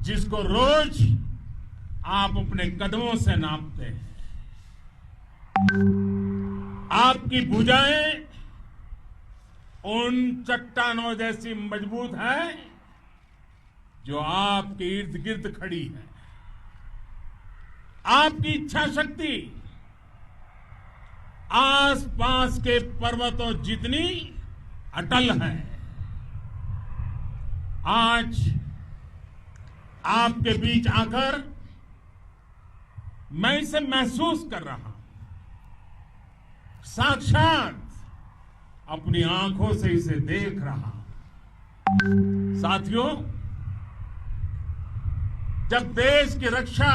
जिसको रोज आप अपने कदमों से नापते हैं। आपकी भुजाएं उन चट्टानों जैसी मजबूत हैं जो आपके इर्द गिर्द खड़ी है। आपकी इच्छा शक्ति आसपास के पर्वतों जितनी अटल है। आज आपके बीच आकर मैं इसे महसूस कर रहा हूं, साक्षात अपनी आंखों से इसे देख रहा हूं। साथियों, जब देश की रक्षा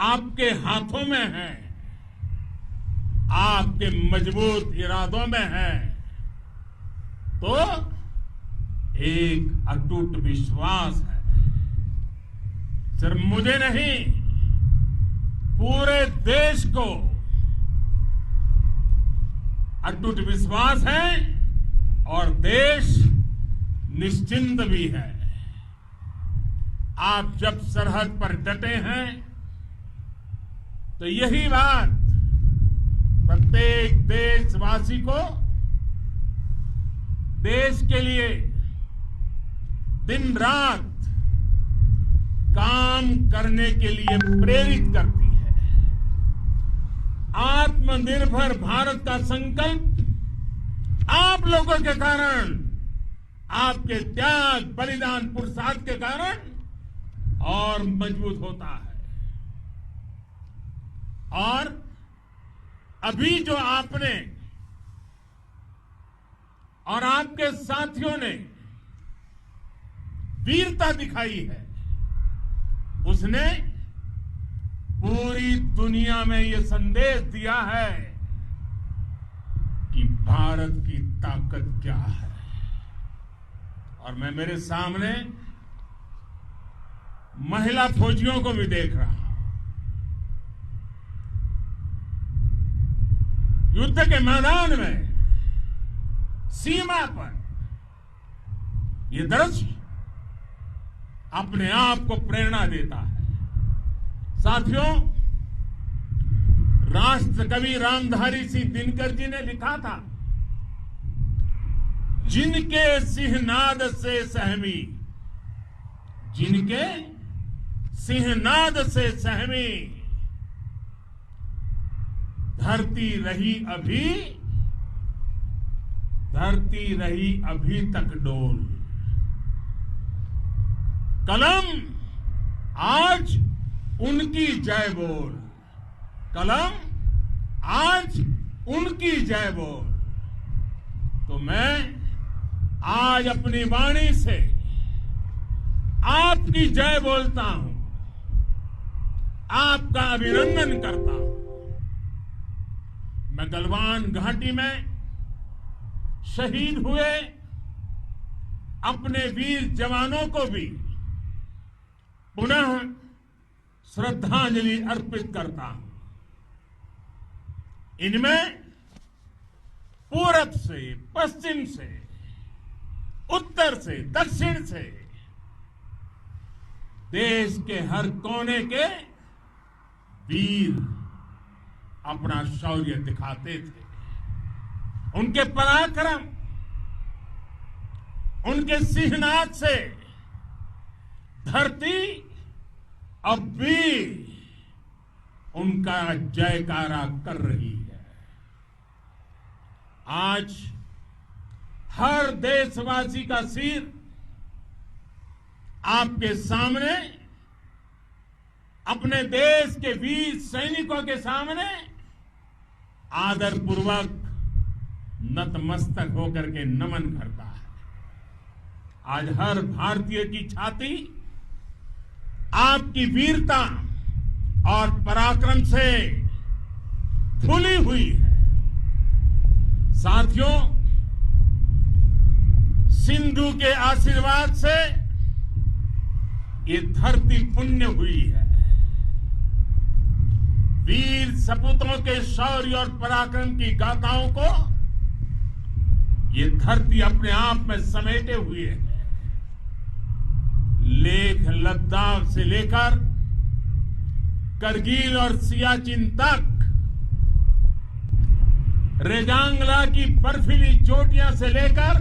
आपके हाथों में है, आपके मजबूत इरादों में है, तो एक अटूट विश्वास है। सिर्फ मुझे नहीं, पूरे देश को अटूट विश्वास है और देश निश्चिंत भी है। आप जब सरहद पर डटे हैं तो यही बात प्रत्येक देशवासी को देश के लिए दिन रात काम करने के लिए प्रेरित करती है। आत्मनिर्भर भारत का संकल्प आप लोगों के कारण, आपके त्याग, बलिदान, पुरुषार्थ के कारण और मजबूत होता है। और अभी जो आपने और आपके साथियों ने वीरता दिखाई है, उसने पूरी दुनिया में यह संदेश दिया है कि भारत की ताकत क्या है। और मैं मेरे सामने महिला फौजियों को भी देख रहा हूं। युद्ध के मैदान में, सीमा पर, यह दृश्य अपने आप को प्रेरणा देता है। साथियों, राष्ट्र कवि रामधारी सिंह दिनकर जी ने लिखा था, जिनके सिंहनाद से सहमी, जिनके सिंहनाद से सहमी, धरती रही अभी तक डोल। कलम आज उनकी जय बोल, कलम आज उनकी जय बोल। तो मैं आज अपनी वाणी से आपकी जय बोलता हूं, आपका अभिनंदन करता हूं। मैं गलवान घाटी में शहीद हुए अपने वीर जवानों को भी पुनः श्रद्धांजलि अर्पित करता हूं। इनमें पूरब से, पश्चिम से, उत्तर से, दक्षिण से, देश के हर कोने के वीर अपना शौर्य दिखाते थे। उनके पराक्रम, उनके सिंहनाद से धरती अब भी उनका जयकारा कर रही है। आज हर देशवासी का सिर आपके सामने, अपने देश के वीर सैनिकों के सामने आदरपूर्वक नतमस्तक होकर के नमन करता है। आज हर भारतीय की छाती आपकी वीरता और पराक्रम से फूली हुई है। साथियों, सिंधु के आशीर्वाद से ये धरती पुण्य हुई है। वीर सपूतों के शौर्य और पराक्रम की गाथाओं को ये धरती अपने आप में समेटे हुए है। लद्दाख से लेकर करगिल और सियाचिन तक, रेजांगला की बर्फीली चोटियां से लेकर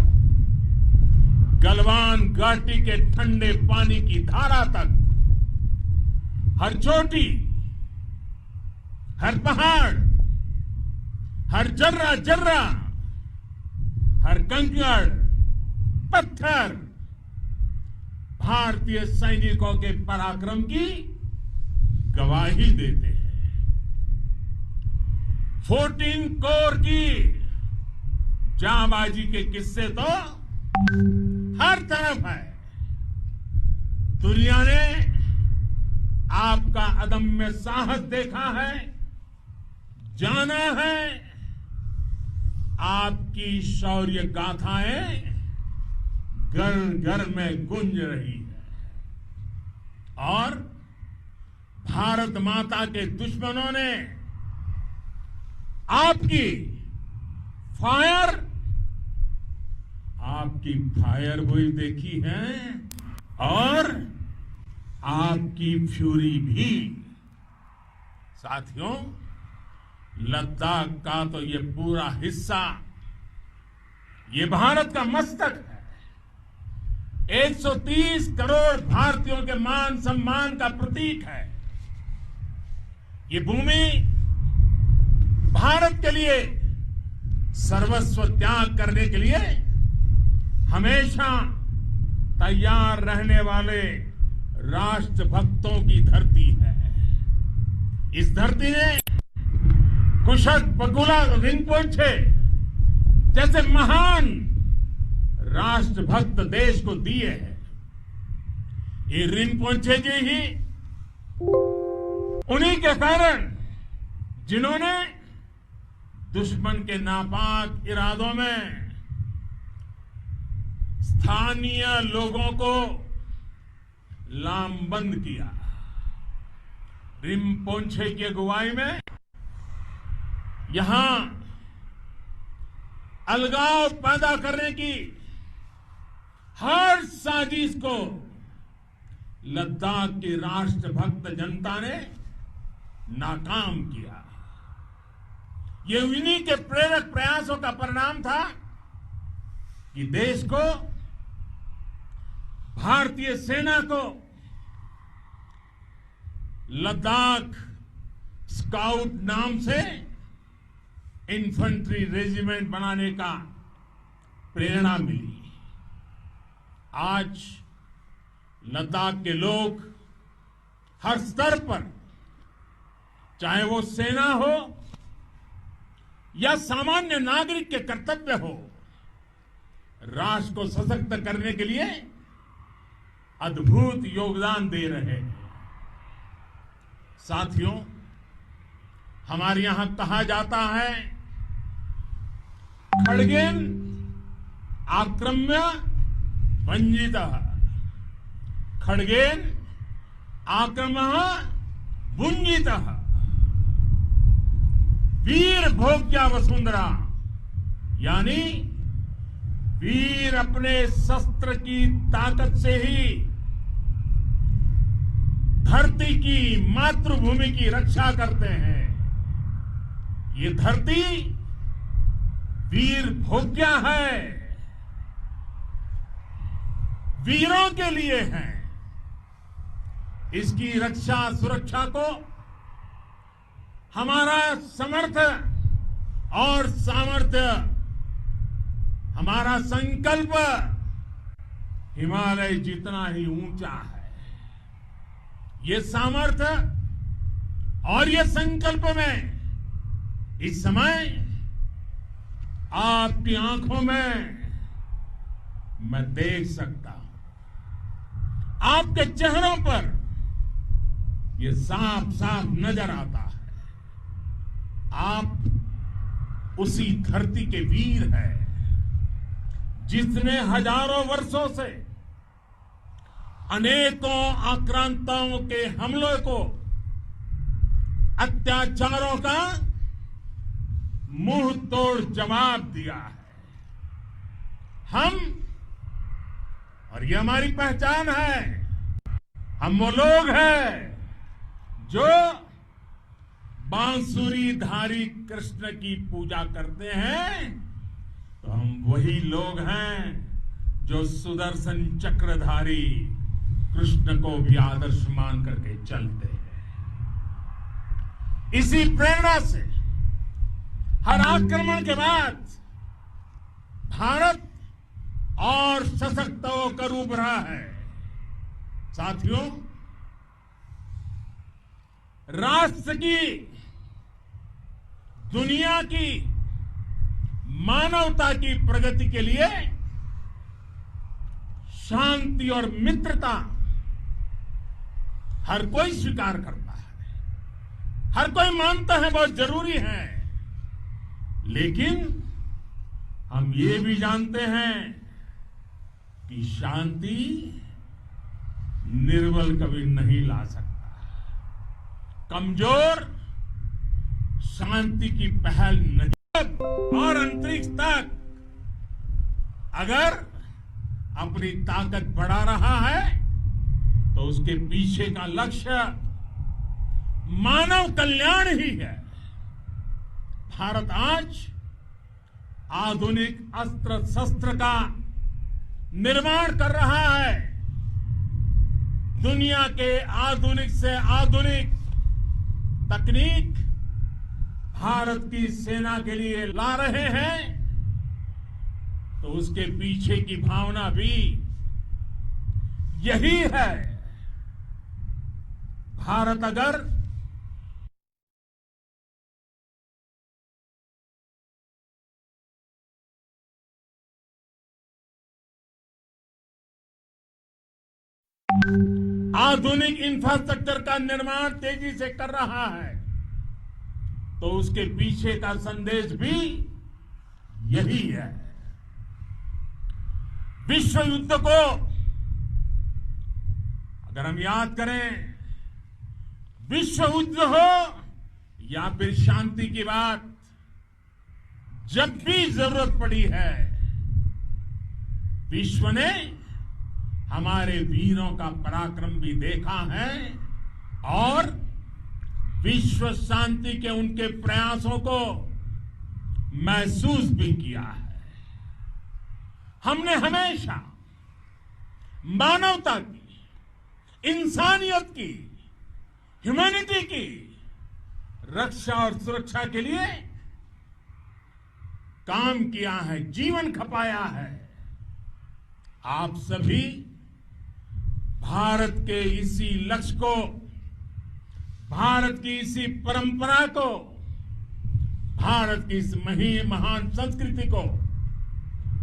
गलवान घाटी के ठंडे पानी की धारा तक, हर चोटी, हर पहाड़, हर जर्रा जर्रा, हर कंकड़ पत्थर भारतीय सैनिकों के पराक्रम की गवाही देते हैं। 14 कोर की जांबाजी के किस्से तो हर तरफ है। दुनिया ने आपका अदम्य साहस देखा है, जाना है। आपकी शौर्य गाथाएं घर घर में गूंज रही है और भारत माता के दुश्मनों ने आपकी फायर हुई देखी है और आपकी फ्यूरी भी। साथियों, लद्दाख का तो ये पूरा हिस्सा ये भारत का मस्तक है। 130 करोड़ भारतीयों के मान सम्मान का प्रतीक है। ये भूमि भारत के लिए सर्वस्व त्याग करने के लिए हमेशा तैयार रहने वाले राष्ट्रभक्तों की धरती है। इस धरती ने कुशक बकुला रिनपोंछे जैसे महान राष्ट्रभक्त देश को दिए हैं। ये रिनपोंछे जी ही उन्हीं के कारण जिन्होंने दुश्मन के नापाक इरादों में स्थानीय लोगों को लामबंद किया। रिनपोंछे की अगुवाई में यहां अलगाव पैदा करने की हर साजिश को लद्दाख की राष्ट्रभक्त जनता ने नाकाम किया। ये उन्हीं के प्रेरक प्रयासों का परिणाम था कि देश को, भारतीय सेना को लद्दाख स्काउट नाम से इन्फेंट्री रेजिमेंट बनाने का प्रेरणा मिली। आज लद्दाख के लोग हर स्तर पर, चाहे वो सेना हो या सामान्य नागरिक के कर्तव्य हो, राष्ट्र को सशक्त करने के लिए अद्भुत योगदान दे रहे हैं। साथियों, हमारे यहां कहा जाता है, खड्गेन आक्रम्य भंजितः, खड्गेन आक्रमः भुंजितः। वीर भोग्या वसुंधरा, यानी वीर अपने शस्त्र की ताकत से ही धरती की, मातृभूमि की रक्षा करते हैं। ये धरती वीर भोग्या है, वीरों के लिए है। इसकी रक्षा सुरक्षा को हमारा समर्थ और सामर्थ्य, हमारा संकल्प हिमालय जितना ही ऊंचा है। ये सामर्थ्य और ये संकल्प में इस समय आपकी आंखों में मैं देख सकता हूं। आपके चेहरों पर ये साफ साफ नजर आता है। आप उसी धरती के वीर हैं जिसने हजारों वर्षों से अनेकों आक्रांताओं के हमलों को, अत्याचारों का मुंह तोड़ जवाब दिया है। हम, और ये हमारी पहचान है, हम वो लोग हैं जो बांसुरीधारी कृष्ण की पूजा करते हैं, तो हम वही लोग हैं जो सुदर्शन चक्रधारी कृष्ण को भी आदर्श मान करके चलते हैं। इसी प्रेरणा से हर आक्रमण के बाद भारत और सशक्त होकर उभरा है। साथियों, राष्ट्र की, दुनिया की, मानवता की प्रगति के लिए शांति और मित्रता हर कोई स्वीकार करता है, हर कोई मानता है बहुत जरूरी है। लेकिन हम ये भी जानते हैं कि शांति निर्बल कभी नहीं ला सकता। कमजोर शांति की पहल नहीं। और अंतरिक्ष तक अगर अपनी ताकत बढ़ा रहा है तो उसके पीछे का लक्ष्य मानव कल्याण ही है। भारत आज आधुनिक अस्त्र शस्त्र का निर्माण कर रहा है। दुनिया के आधुनिक से आधुनिक तकनीक भारत की सेना के लिए ला रहे हैं, तो उसके पीछे की भावना भी यही है। भारत अगर आधुनिक इंफ्रास्ट्रक्चर का निर्माण तेजी से कर रहा है, तो उसके पीछे का संदेश भी यही है। विश्व युद्ध को अगर हम याद करें, विश्व युद्ध हो या फिर शांति की बात, जब भी जरूरत पड़ी है, विश्व ने हमारे वीरों का पराक्रम भी देखा है और विश्व शांति के उनके प्रयासों को महसूस भी किया है। हमने हमेशा मानवता की, इंसानियत की, ह्यूमैनिटी की रक्षा और सुरक्षा के लिए काम किया है, जीवन खपाया है। आप सभी भारत के इसी लक्ष्य को, भारत की इसी परंपरा को, भारत की इस महान संस्कृति को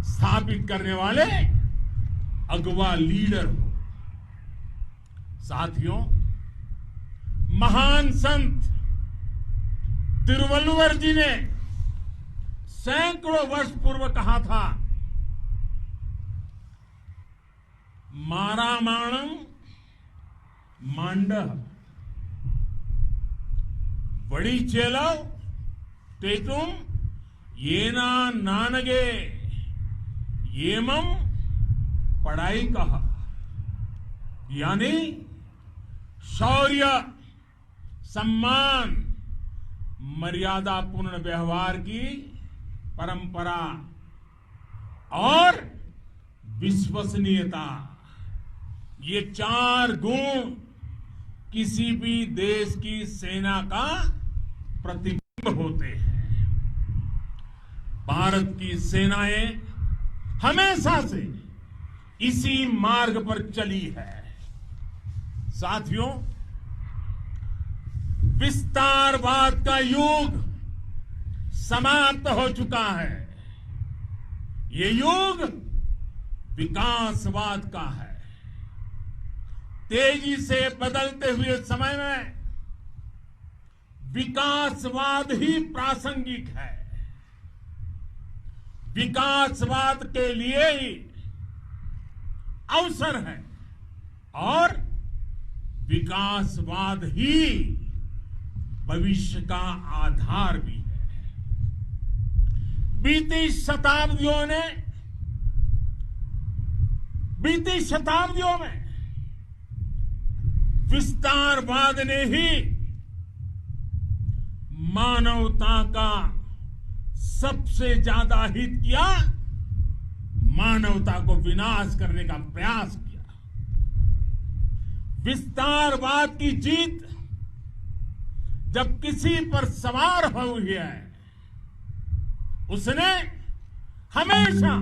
स्थापित करने वाले अगवा लीडर हो। साथियों, महान संत तिरुवल्लुवर जी ने सैकड़ों वर्ष पूर्व कहा था, मारामाणम मांडह बड़ी चेलव तेतुम येना नानगे येमम पढ़ाई कहा। यानी शौर्य, सम्मान, मर्यादापूर्ण व्यवहार की परंपरा और विश्वसनीयता, ये चार गुण किसी भी देश की सेना का प्रतिबिंब होते हैं। भारत की सेनाएं हमेशा से इसी मार्ग पर चली है। साथियों, विस्तारवाद का युग समाप्त हो चुका है। ये युग विकासवाद का है। तेजी से बदलते हुए समय में विकासवाद ही प्रासंगिक है। विकासवाद के लिए ही अवसर है और विकासवाद ही भविष्य का आधार भी है। बीती शताब्दियों में विस्तारवाद ने ही मानवता का सबसे ज्यादा हित किया, मानवता को विनाश करने का प्रयास किया। विस्तारवाद की जीत जब किसी पर सवार हुई है, उसने हमेशा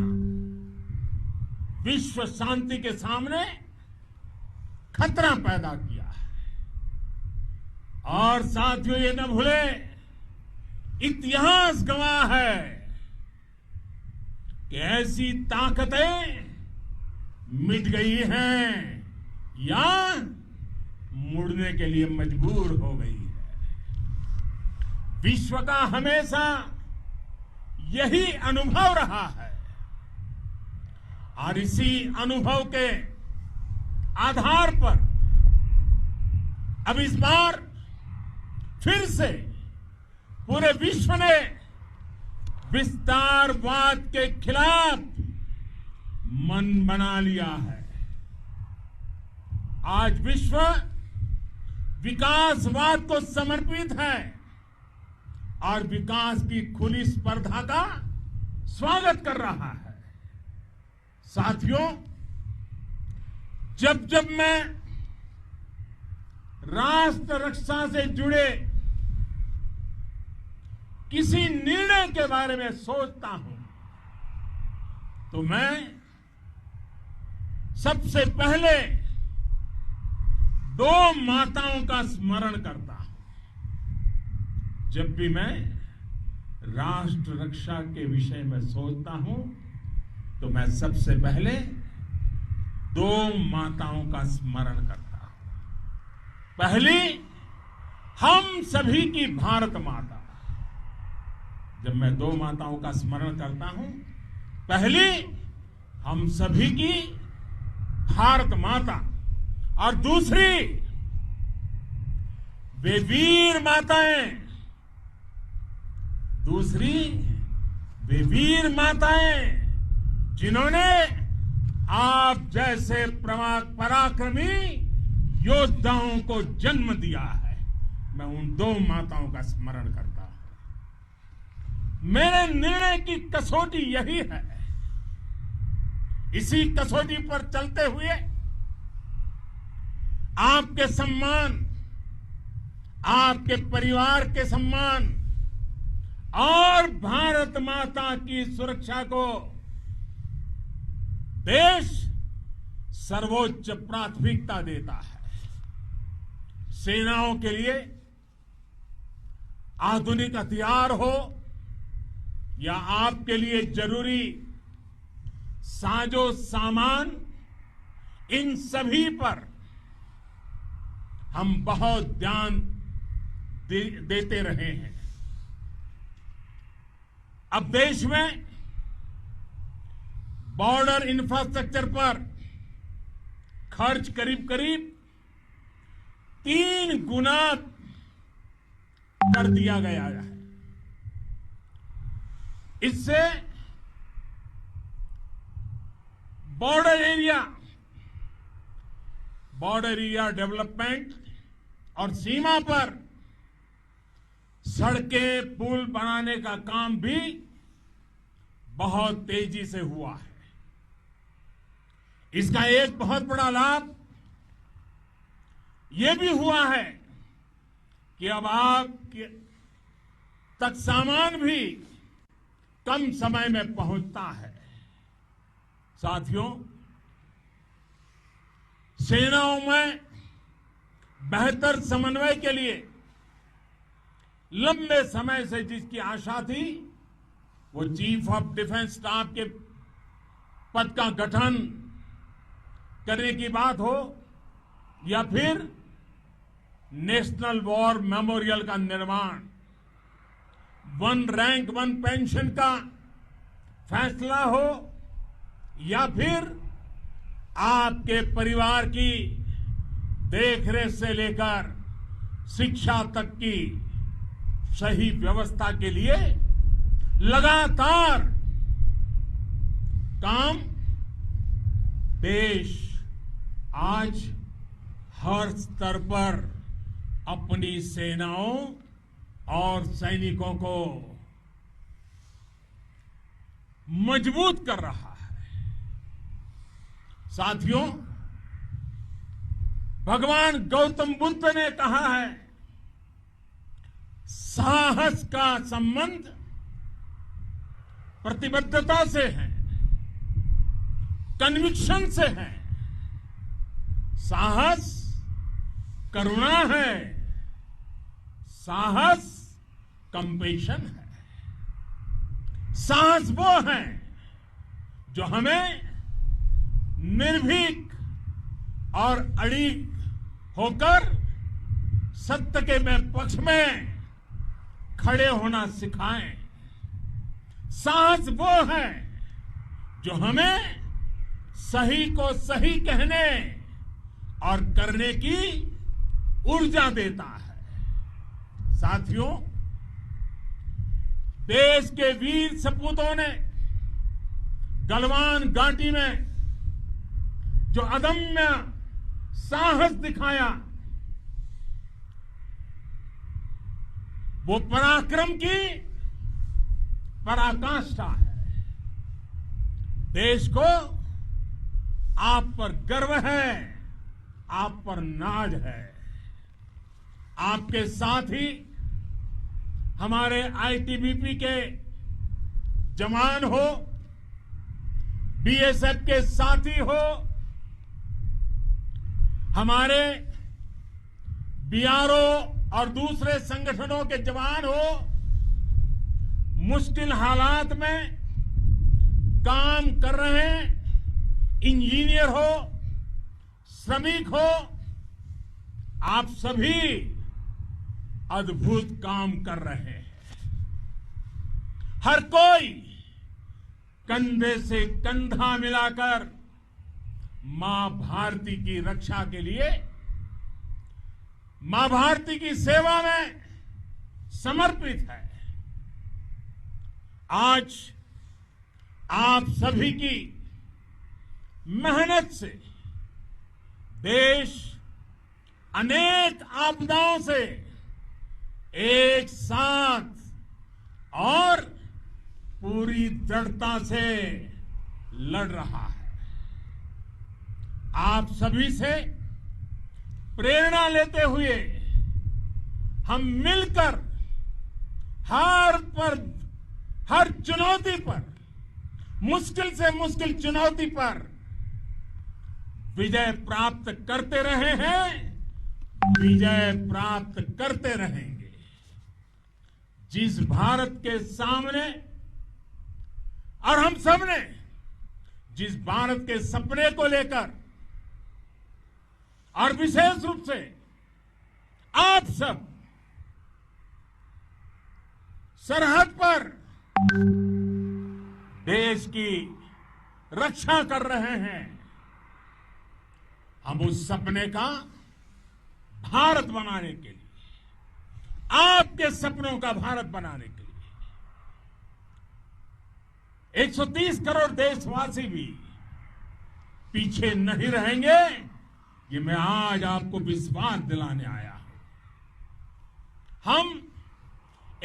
विश्व शांति के सामने खतरा पैदा किया है। और साथियों, ये न भूले, इतिहास गवाह है कि ऐसी ताकतें मिट गई हैं या मुड़ने के लिए मजबूर हो गई है। विश्व का हमेशा यही अनुभव रहा है और इसी अनुभव के आधार पर अब इस बार फिर से पूरे विश्व ने विस्तारवाद के खिलाफ मन बना लिया है। आज विश्व विकासवाद को समर्पित है और विकास की खुली स्पर्धा का स्वागत कर रहा है। साथियों, जब जब मैं राष्ट्र रक्षा से जुड़े किसी निर्णय के बारे में सोचता हूं तो मैं सबसे पहले दो माताओं का स्मरण करता हूं। जब भी मैं राष्ट्र रक्षा के विषय में सोचता हूं तो मैं सबसे पहले दो माताओं का स्मरण करता हूं। पहली, हम सभी की भारत माता। जब मैं दो माताओं का स्मरण करता हूं, पहली हम सभी की भारत माता और दूसरी वे वीर माताएं, दूसरी वे वीर माताएं जिन्होंने आप जैसे पराक्रमी योद्धाओं को जन्म दिया है। मैं उन दो माताओं का स्मरण करता हूं। मेरे निर्णय की कसौटी यही है। इसी कसौटी पर चलते हुए आपके सम्मान, आपके परिवार के सम्मान और भारत माता की सुरक्षा को देश सर्वोच्च प्राथमिकता देता है। सेनाओं के लिए आधुनिक हथियार हो या आपके लिए जरूरी साजो सामान, इन सभी पर हम बहुत ध्यान देते रहे हैं। अब देश में बॉर्डर इंफ्रास्ट्रक्चर पर खर्च करीब करीब 3 गुना कर दिया गया है। इससे बॉर्डर एरिया डेवलपमेंट और सीमा पर सड़कें, पुल बनाने का काम भी बहुत तेजी से हुआ है। इसका एक बहुत बड़ा लाभ यह भी हुआ है कि अब आप तक सामान भी कम समय में पहुंचता है। साथियों, सेनाओं में बेहतर समन्वय के लिए लंबे समय से जिसकी आशा थी, वो चीफ ऑफ डिफेंस स्टाफ के पद का गठन करने की बात हो या फिर नेशनल वॉर मेमोरियल का निर्माण, 1 रैंक 1 पेंशन का फैसला हो या फिर आपके परिवार की देखरेख से लेकर शिक्षा तक की सही व्यवस्था के लिए लगातार काम देश आज हर स्तर पर अपनी सेनाओं और सैनिकों को मजबूत कर रहा है। साथियों, भगवान गौतम बुद्ध ने कहा है, साहस का संबंध प्रतिबद्धता से है, कन्विक्शन से है। साहस करुणा है, साहस कंपेशन है। साहस वो है जो हमें निर्भीक और अड़िग होकर सत्य के पक्ष में खड़े होना सिखाएं। साहस वो है जो हमें सही को सही कहने और करने की ऊर्जा देता है। साथियों, देश के वीर सपूतों ने गलवान घाटी में जो अदम्य साहस दिखाया, वो पराक्रम की पराकाष्ठा है। देश को आप पर गर्व है, आप पर नाज है। आपके साथ ही हमारे आईटीबीपी के जवान हो, बीएसएफ के साथी हो, हमारे बीआरओ और दूसरे संगठनों के जवान हो, मुश्किल हालात में काम कर रहे इंजीनियर हो, श्रमिक हो, आप सभी अद्भुत काम कर रहे हैं। हर कोई कंधे से कंधा मिलाकर मां भारती की रक्षा के लिए, मां भारती की सेवा में समर्पित है। आज आप सभी की मेहनत से देश अनेक आपदाओं से एक साथ और पूरी दृढ़ता से लड़ रहा है। आप सभी से प्रेरणा लेते हुए हम मिलकर हर चुनौती पर, मुश्किल से मुश्किल चुनौती पर विजय प्राप्त करते रहे हैं, विजय प्राप्त करते रहेंगे। जिस भारत के सामने और हम सबने जिस भारत के सपने को लेकर और विशेष रूप से आप सब सरहद पर देश की रक्षा कर रहे हैं, हम उस सपने का भारत बनाने के लिए, आपके सपनों का भारत बनाने के लिए 130 करोड़ देशवासी भी पीछे नहीं रहेंगे, ये मैं आज आपको विश्वास दिलाने आया हूं। हम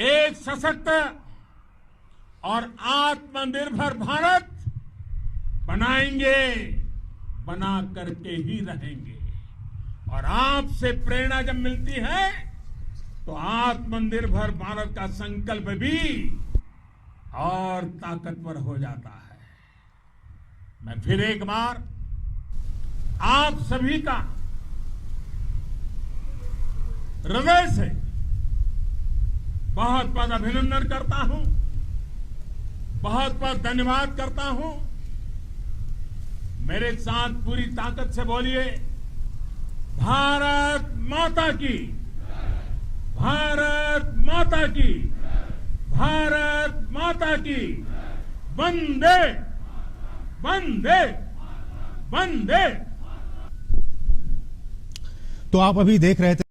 एक सशक्त और आत्मनिर्भर भारत बनाएंगे, बना करके ही रहेंगे। और आपसे प्रेरणा जब मिलती है तो आत्मनिर्भर भारत का संकल्प भी और ताकतवर हो जाता है। मैं फिर एक बार आप सभी का हृदय से बहुत बहुत अभिनंदन करता हूं, बहुत बहुत धन्यवाद करता हूं। मेरे साथ पूरी ताकत से बोलिए, भारत माता की, भारत माता की, भारत माता की, वंदे वंदे वंदे। तो आप अभी देख रहे थे